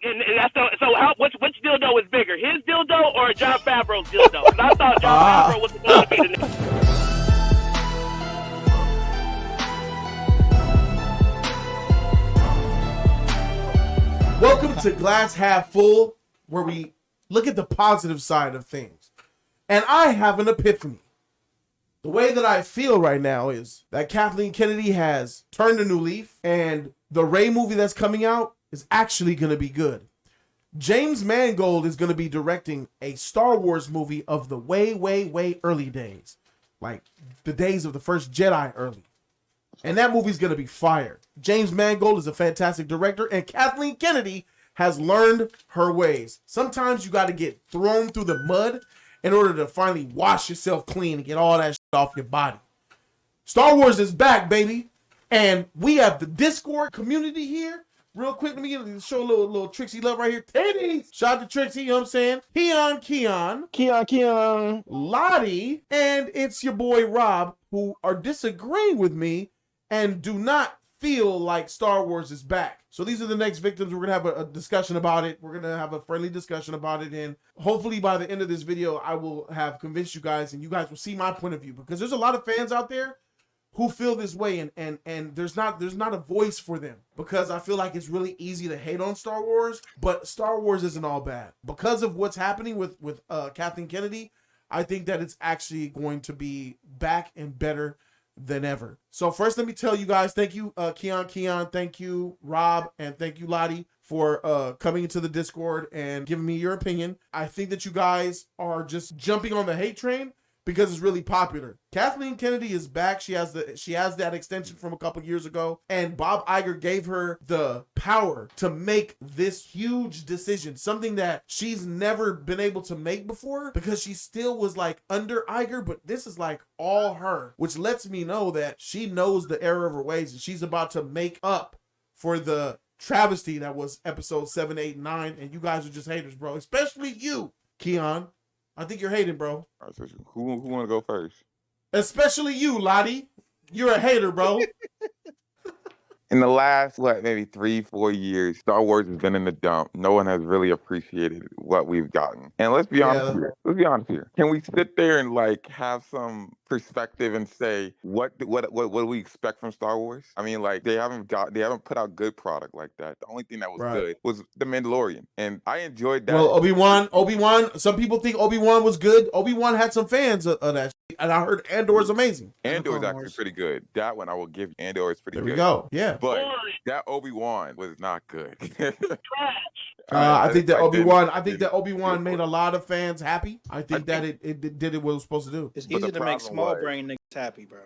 And that's so how which dildo is bigger, his dildo or John Favreau's dildo? Because I thought John Favreau was supposed to be the nigga. Welcome to Glass Half Full, where we look at the positive side of things. And I have an epiphany. The way that I feel right now is that Kathleen Kennedy has turned a new leaf, and the Rey movie that's coming out is actually going to be good. James Mangold is going to be directing a Star Wars movie of the way early days. Like the days of the first Jedi early. And that movie's going to be fire. James Mangold is a fantastic director, and Kathleen Kennedy has learned her ways. Sometimes you got to get thrown through the mud in order to finally wash yourself clean and get all that shit off your body. Star Wars is back, baby. And we have the Discord community here. Real quick, let me show a little Trixie love right here. Teddy! Shout out to Trixie, you know what I'm saying? Keon, Lottie, and it's your boy Rob, who are disagreeing with me and do not feel like Star Wars is back. So these are the next victims. We're going to have a discussion about it. We're going to have a friendly discussion about it. And hopefully by the end of this video, I will have convinced you guys and you guys will see my point of view. Because there's a lot of fans out there who feel this way. And there's not a voice for them. Because I feel like it's really easy to hate on Star Wars. But Star Wars isn't all bad. Because of what's happening with Kathleen Kennedy, I think that it's actually going to be back and better than ever. So first, let me tell you guys, thank you, Keon, thank you, Rob, and thank you, Lottie, for coming into the Discord and giving me your opinion. I think that you guys are just jumping on the hate train because it's really popular. Kathleen Kennedy is back. She has that extension from a couple years ago, and Bob Iger gave her the power to make this huge decision, something that she's never been able to make before because she still was like under Iger, but this is like all her, which lets me know that she knows the error of her ways and she's about to make up for the travesty that was episode 7, 8, and 9, and you guys are just haters, bro, especially you, Keon. I think you're hating, bro. All right, so who want to go first? Especially you, Lottie. You're a hater, bro. In the last, maybe 3-4 years, Star Wars has been in the dump. No one has really appreciated what we've gotten. And let's be honest here. Can we sit there and like have some perspective and say what do we expect from Star Wars? I mean, like they haven't put out good product like that. The only thing that was good was The Mandalorian, and I enjoyed that. Well, Obi-Wan. Some people think Obi-Wan was good. Obi-Wan had some fans of that, and I heard Andor is amazing. Andor is actually pretty good. That one I will give you. Andor is pretty good. There we go. Yeah. But that Obi-Wan was not good. I think that Obi-Wan made a lot of fans happy. I think that it did what it was supposed to do. It's easy to make small brain niggas happy, bro.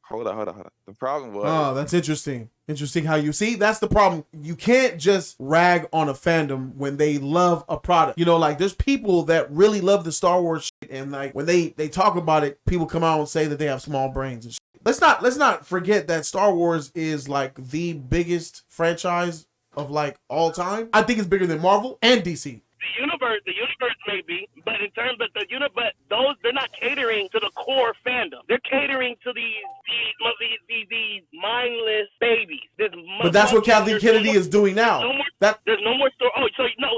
Hold on. The problem was... Oh, that's interesting. Interesting how you see. That's the problem. You can't just rag on a fandom when they love a product. You know, like there's people that really love the Star Wars shit, and like when they talk about it, people come out and say that they have small brains and shit. Let's not forget that Star Wars is like the biggest franchise of like all time. I think it's bigger than Marvel and DC. The universe may be, but in terms of but those, they're not catering to the core fandom. They're catering to these mindless babies. But that's what Kathleen Kennedy is doing now. There's no more story. Oh,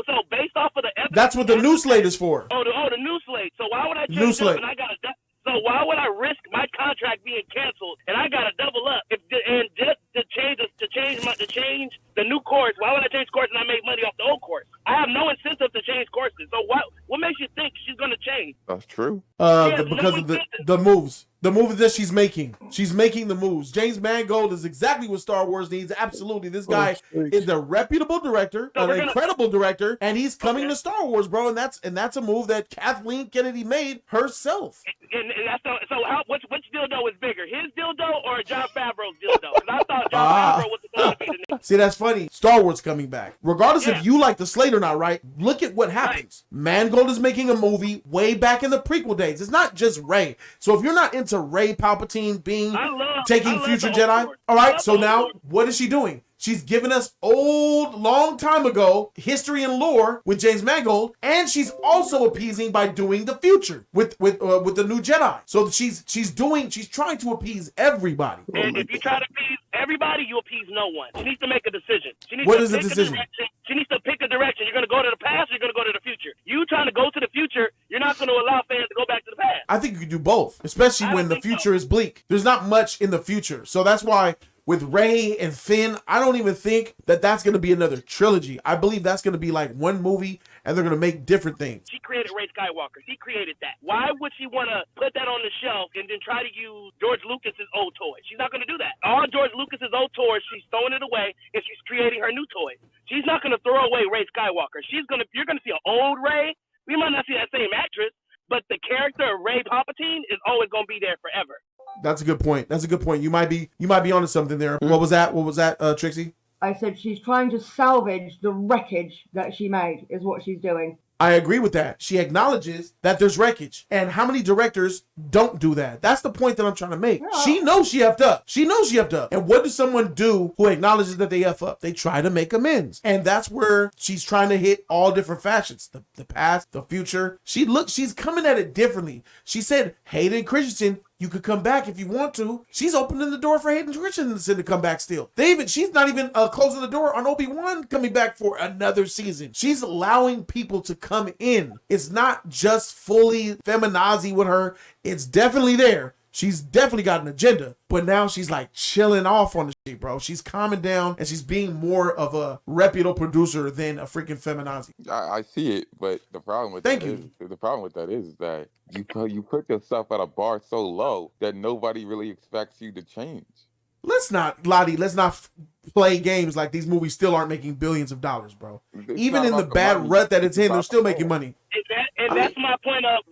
so based off of the evidence, that's what the new slate is for. Oh, the new slate. So why would I change up and I got to? So why would I risk my contract being canceled and I got to double up and just to change the new course? Why would I change course and I make money off the old course? I have no incentive to change courses. So what makes you think she's going to change? That's true. Because of the moves. The moves that she's making. She's making the moves. James Mangold is exactly what Star Wars needs. Absolutely. This guy is a reputable director, incredible director, and he's coming to Star Wars, bro. And that's a move that Kathleen Kennedy made herself. And which dildo is bigger, his dildo or John Favreau's dildo? Because I thought John Favreau was supposed to be the nigga. See, that's funny. Star Wars coming back. Regardless if you like the slate or not, right? Look at what happens. Mangold is making a movie way back in the prequel days. It's not just Rey. So if you're not into Rey Palpatine taking future Jedi, all right. So now what is she doing? She's given us old, long time ago history and lore with James Mangold, and she's also appeasing by doing the future with the new Jedi. So she's trying to appease everybody. And if you try to appease everybody, you appease no one. She needs to make a decision. What is the decision? She needs to pick a direction. You're going to go to the past, or you're going to go to the future. You trying to go to the future, you're not going to allow fans to go back to the past. I think you can do both, especially when the future is bleak. There's not much in the future. So that's why with Rey and Finn, I don't even think that that's going to be another trilogy. I believe that's going to be like one movie, and they're going to make different things. She created Rey Skywalker. She created that. Why would she want to put that on the shelf and then try to use George Lucas's old toy? She's not going to do that. All George Lucas's old toys, she's throwing it away, and she's creating her new toys. She's not going to throw away Rey Skywalker. You're going to see an old Rey. We might not see that same actress, but the character of Rey Palpatine is always going to be there forever. That's a good point. You might be onto something there. What was that, Trixie? I said she's trying to salvage the wreckage that she made, is what she's doing. I agree with that. She acknowledges that there's wreckage. And how many directors don't do that? That's the point that I'm trying to make. Yeah. She knows she effed up. And what does someone do who acknowledges that they F up? They try to make amends. And that's where she's trying to hit all different fashions. The past, the future. She's coming at it differently. She said, Hayden Christensen, you could come back if you want to. She's opening the door for Hayden Christensen to come back still. She's not even closing the door on Obi-Wan coming back for another season. She's allowing people to come in. It's not just fully feminazi with her. It's definitely there. She's definitely got an agenda, but now she's like chilling off on the shit, bro. She's calming down and she's being more of a reputable producer than a freaking feminazi. I see it, but the problem with that is that you put yourself at a bar so low that nobody really expects you to change. Let's not play games like these movies still aren't making billions of dollars, bro. Even in the bad rut that it's in, they're still making money. That's my point of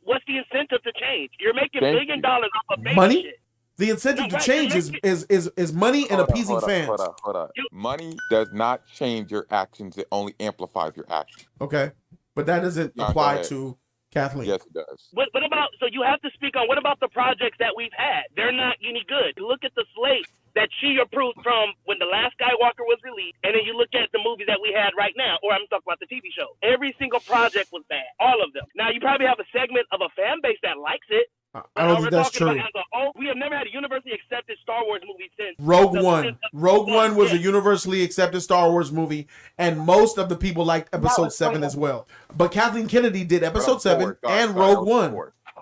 what's the incentive to change? You're making $1 billion off of money. Shit. The incentive to change is money and appeasing fans. Hold on. Money does not change your actions. It only amplifies your actions. Okay, but that doesn't apply to Kathleen. Yes, it does. What about, so you have to speak on, what about the projects that we've had? They're not any good. Look at the slate that she approved from when The Last Skywalker was released, and then you look at the movies that we had right now, or I'm talking about the TV show. Every single project was bad. All of them. Now, you probably have a segment of a fan base that likes it. I don't think that's true. We have never had a universally accepted Star Wars movie since Rogue One. Rogue One was a universally accepted Star Wars movie, and most of the people liked Episode 7 as well. But Kathleen Kennedy did Episode 7 and Rogue One.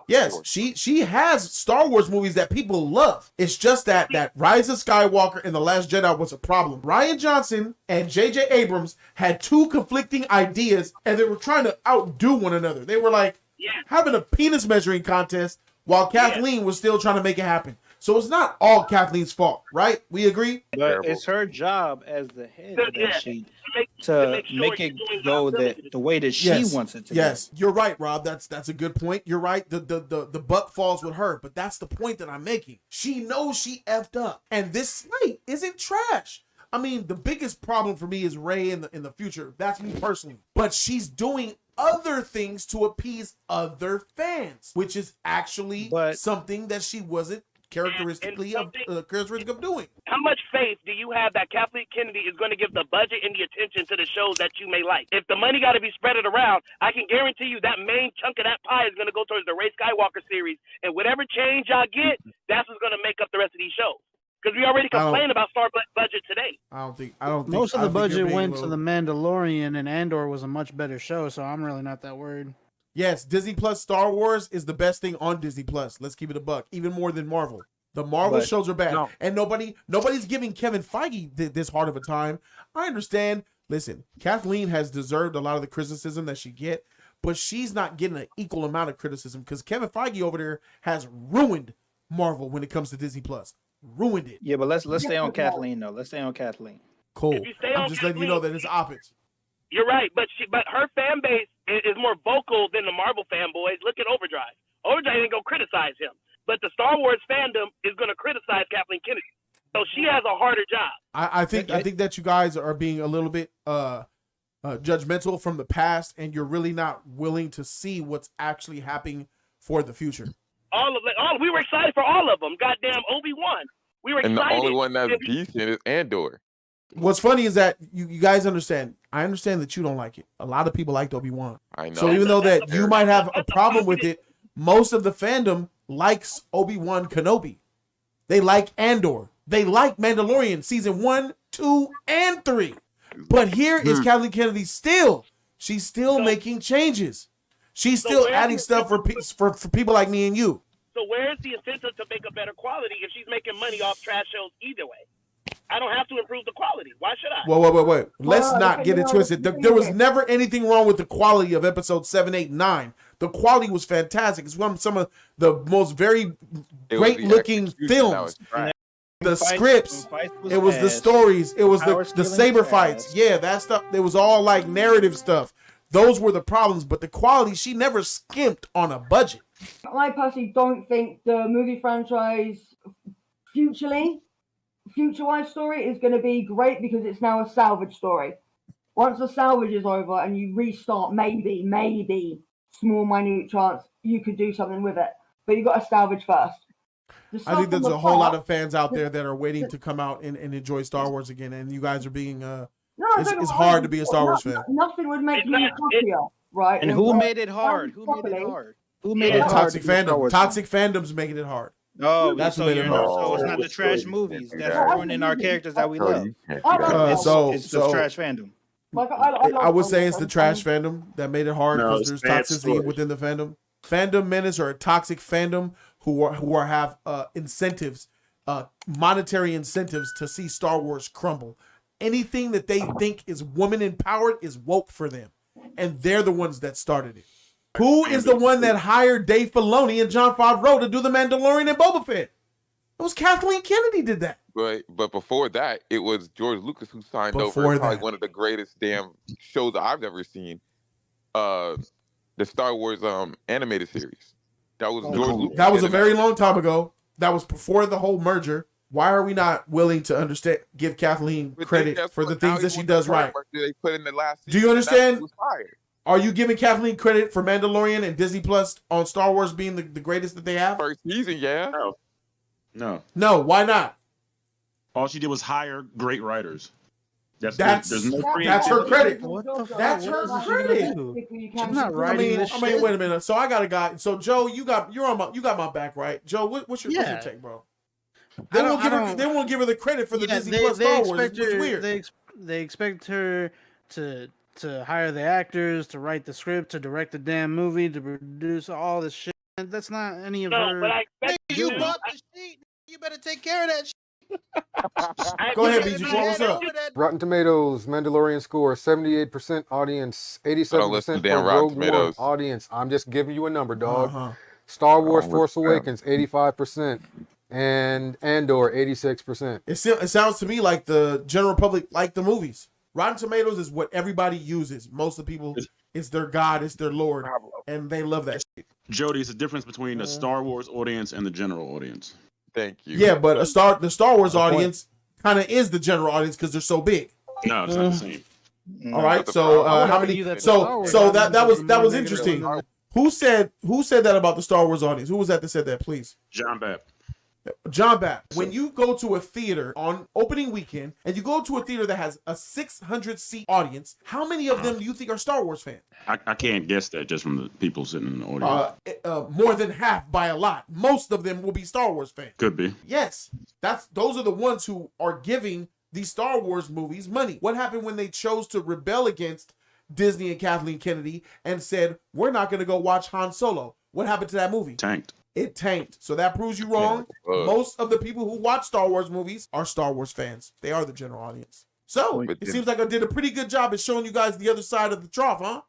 Yes, she has Star Wars movies that people love. It's just that Rise of Skywalker and The Last Jedi was a problem. Rian Johnson and J.J. Abrams had two conflicting ideas, and they were trying to outdo one another. They were like having a penis measuring contest while Kathleen was still trying to make it happen. So it's not all Kathleen's fault, right? We agree? But it's her job as the head of that sheet to make it go the way that she wants it to. Yes, you're right, Rob. That's a good point. You're right. The buck falls with her, but that's the point that I'm making. She knows she effed up, and this slate isn't trash. I mean, the biggest problem for me is Rey in the future. That's me personally. But she's doing other things to appease other fans, which is actually something that she wasn't characteristic of doing. How much faith do you have that Kathleen Kennedy is going to give the budget and the attention to the shows that you may like? If the money got to be spread around, I can guarantee you that main chunk of that pie is going to go towards the Rey Skywalker series, and whatever change y'all get, that's what's going to make up the rest of these shows. Because we already complained about Star budget today. I don't think most of the budget went to The Mandalorian, and Andor was a much better show, so I'm really not that worried. Yes, Disney Plus Star Wars is the best thing on Disney Plus. Let's keep it a buck, even more than Marvel. The Marvel shows are bad, and nobody's giving Kevin Feige this hard of a time. I understand. Listen, Kathleen has deserved a lot of the criticism that she get, but she's not getting an equal amount of criticism because Kevin Feige over there has ruined Marvel when it comes to Disney Plus. Ruined it. Yeah, but let's stay on Kathleen though. Let's stay on Kathleen. Cool. I'm just letting you know that it's opposite. You're right, but her fan base is more vocal than the Marvel fanboys. Look at Overdrive. Overdrive ain't gonna criticize him, but the Star Wars fandom is gonna criticize Kathleen Kennedy. So she has a harder job. I think that you guys are being a little bit judgmental from the past, and you're really not willing to see what's actually happening for the future. We were excited for all of them. Goddamn Obi-Wan. We were excited. And the only one that's decent is Andor. What's funny is that you guys understand. I understand that you don't like it. A lot of people liked Obi-Wan. I know. So even though that you might have a problem with it, most of the fandom likes Obi-Wan Kenobi. They like Andor. They like Mandalorian season 1, 2, and 3. But here is Kathleen Kennedy still. She's still making changes. She's still adding stuff for people like me and you. So where's the incentive to make a better quality if she's making money off trash shows either way? I don't have to improve the quality. Why should I? Wait. Let's not get it twisted. There was never anything wrong with the quality of episode 7, 8, 9. The quality was fantastic. It's one of some of the most very great looking films. The scripts, it was the stories, it was the saber fights. Yeah, that stuff. It was all like narrative stuff. Those were the problems, but the quality, she never skimped on a budget. I personally don't think the movie franchise future-wise story is going to be great because it's now a salvage story. Once the salvage is over and you restart, maybe small minute chance you could do something with it, but you got to salvage first. I think there's a whole lot of fans out there that are waiting to come out and enjoy Star Wars again, and you guys are being it's hard to be a Star Wars fan. Nothing would make me happier, right? And who made it hard? Who made it hard? Toxic fandom. Toxic fandom's making it hard. Oh, that's so what made it hard. So it's not the trash movies that's ruining our characters that we love. It's the trash fandom. I would say it's the trash fandom that made it hard because there's toxicity within the fandom. Fandom menace are a toxic fandom who have incentives, monetary incentives to see Star Wars crumble. Anything that they think is woman empowered is woke for them, and they're the ones that started it. Who is the one that hired Dave Filoni and Jon Favreau to do The Mandalorian and Boba Fett? It was Kathleen Kennedy did that. But before that, it was George Lucas who signed over probably one of the greatest damn shows I've ever seen. The Star Wars animated series. That was George Lucas. That was a very long time ago. That was before the whole merger. Why are we not willing to give Kathleen credit for the things that she does right? They put in the last Do you understand? Are you giving Kathleen credit for Mandalorian and Disney Plus on Star Wars being the greatest that they have? First season, yeah. No, why not? All she did was hire great writers. That's her credit. That's her credit. She's not writing this shit. Wait a minute. So I got a guy. So Joe, you got my back, right? Joe, what's your take, bro? They won't give her the credit for the Disney Plus Star Wars. It's weird. They expect her to hire the actors, to write the script, to direct the damn movie, to produce all this shit. That's not any of her. But I expect you bought the sheet. You better take care of that shit. Go ahead, BG. What's up? Rotten Tomatoes, Mandalorian score, 78% audience, 87% for Rogue One audience. I'm just giving you a number, dog. Star Wars Force Awakens, 85%. And Andor, 86%. It sounds to me like the general public like the movies. Rotten Tomatoes is what everybody uses. Most of the people, it's their God, it's their Lord, and they love that shit. Jody, it's the difference between the Star Wars audience and the general audience. Thank you. Yeah, but the Star Wars audience kind of is the general audience because they're so big. No, it's not the same. All right, so how many? So that was interesting. Who said that about the Star Wars audience? Who was that said that? Please, John Babb. John Babb, when you go to a theater on opening weekend and you go to a theater that has a 600-seat audience, how many of them do you think are Star Wars fans? I can't guess that just from the people sitting in the audience. More than half by a lot. Most of them will be Star Wars fans. Could be. Yes, those are the ones who are giving these Star Wars movies money. What happened when they chose to rebel against Disney and Kathleen Kennedy and said, we're not going to go watch Han Solo? What happened to that movie? Tanked. It tanked. So that proves you wrong. Most of the people who watch Star Wars movies are Star Wars fans. They are the general audience. So it seems like I did a pretty good job at showing you guys the other side of the trough, huh?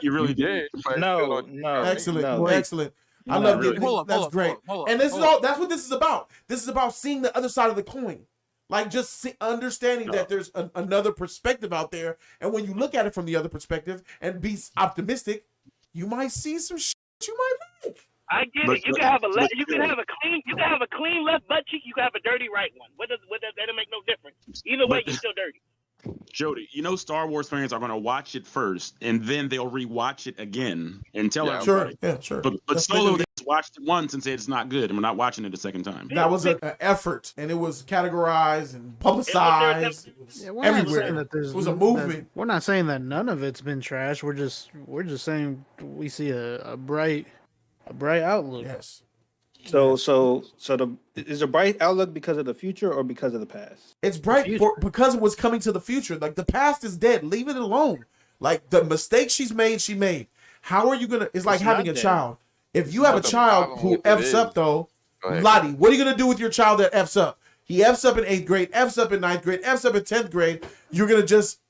You really did. No. Excellent. Excellent. I love it. That's great. And this is all. That's what this is about. This is about seeing the other side of the coin. Like just understanding that there's another perspective out there. And when you look at it from the other perspective and be optimistic, you might see some shit you might like. I get it. You can have a clean left butt cheek. You can have a dirty right one. What does that make no difference? Either way, you're still dirty. Jody, Star Wars fans are going to watch it first, and then they'll rewatch it again and tell everybody. Sure. But Solo, just watched it once and said it's not good, and we're not watching it a second time. That was an effort, and it was categorized and publicized. It was everywhere. It was a movement. We're not saying that none of it's been trash. We're just saying we see a bright outlook. Yes. So is a bright outlook because of the future or because of the past? It's bright because it was coming to the future. Like, the past is dead. Leave it alone. Like, the mistakes she made. How are you gonna? It's like having a child. If you have a child who F's up, though, Lottie, what are you gonna do with your child that F's up? He F's up in 8th grade, F's up in 9th grade, F's up in 10th grade. You're gonna just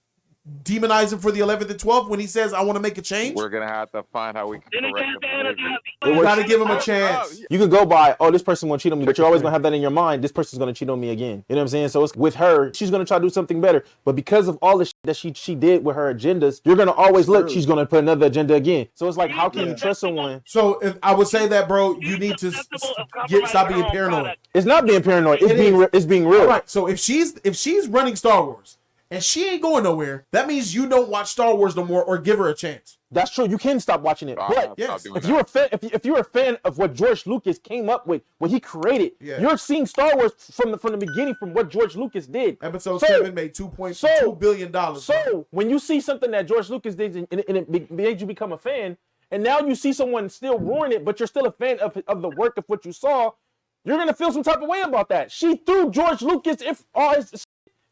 demonize him for the 11th and 12th when he says, I want to make a change? We're going to have to find how we can correct the You got to give him a chance. You can go by, oh, this person won't cheat on me, but you're always going to have that in your mind. This person's going to cheat on me again. You know what I'm saying? So it's with her, she's going to try to do something better. But because of all the shit that she did with her agendas, you're going to always look, she's going to put another agenda again. So it's like, how can you trust someone? So if I would say that, bro, you need to stop being paranoid. It's not being paranoid. It's being real. All right. So if she's running Star Wars, and she ain't going nowhere, that means you don't watch Star Wars no more or give her a chance. That's true. You can stop watching it. But yes, if you're a fan, if you're a fan of what George Lucas came up with, what he created, you're seeing Star Wars from the beginning, from what George Lucas did. Episode 7 made $2.2 billion. So when you see something that George Lucas did and it made you become a fan, and now you see someone still ruin it, but you're still a fan of the work of what you saw, you're gonna feel some type of way about that. She threw George Lucas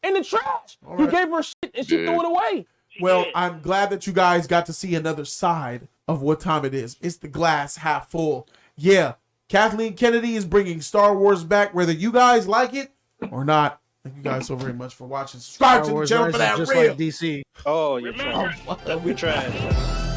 in the trash. Right. He gave her shit and she threw it away. Well, I'm glad that you guys got to see another side of what time it is. It's the glass half full. Yeah, Kathleen Kennedy is bringing Star Wars back, whether you guys like it or not. Thank you guys so very much for watching. Subscribe to the channel for that just real. like DC. Oh, you're trash. You're trash.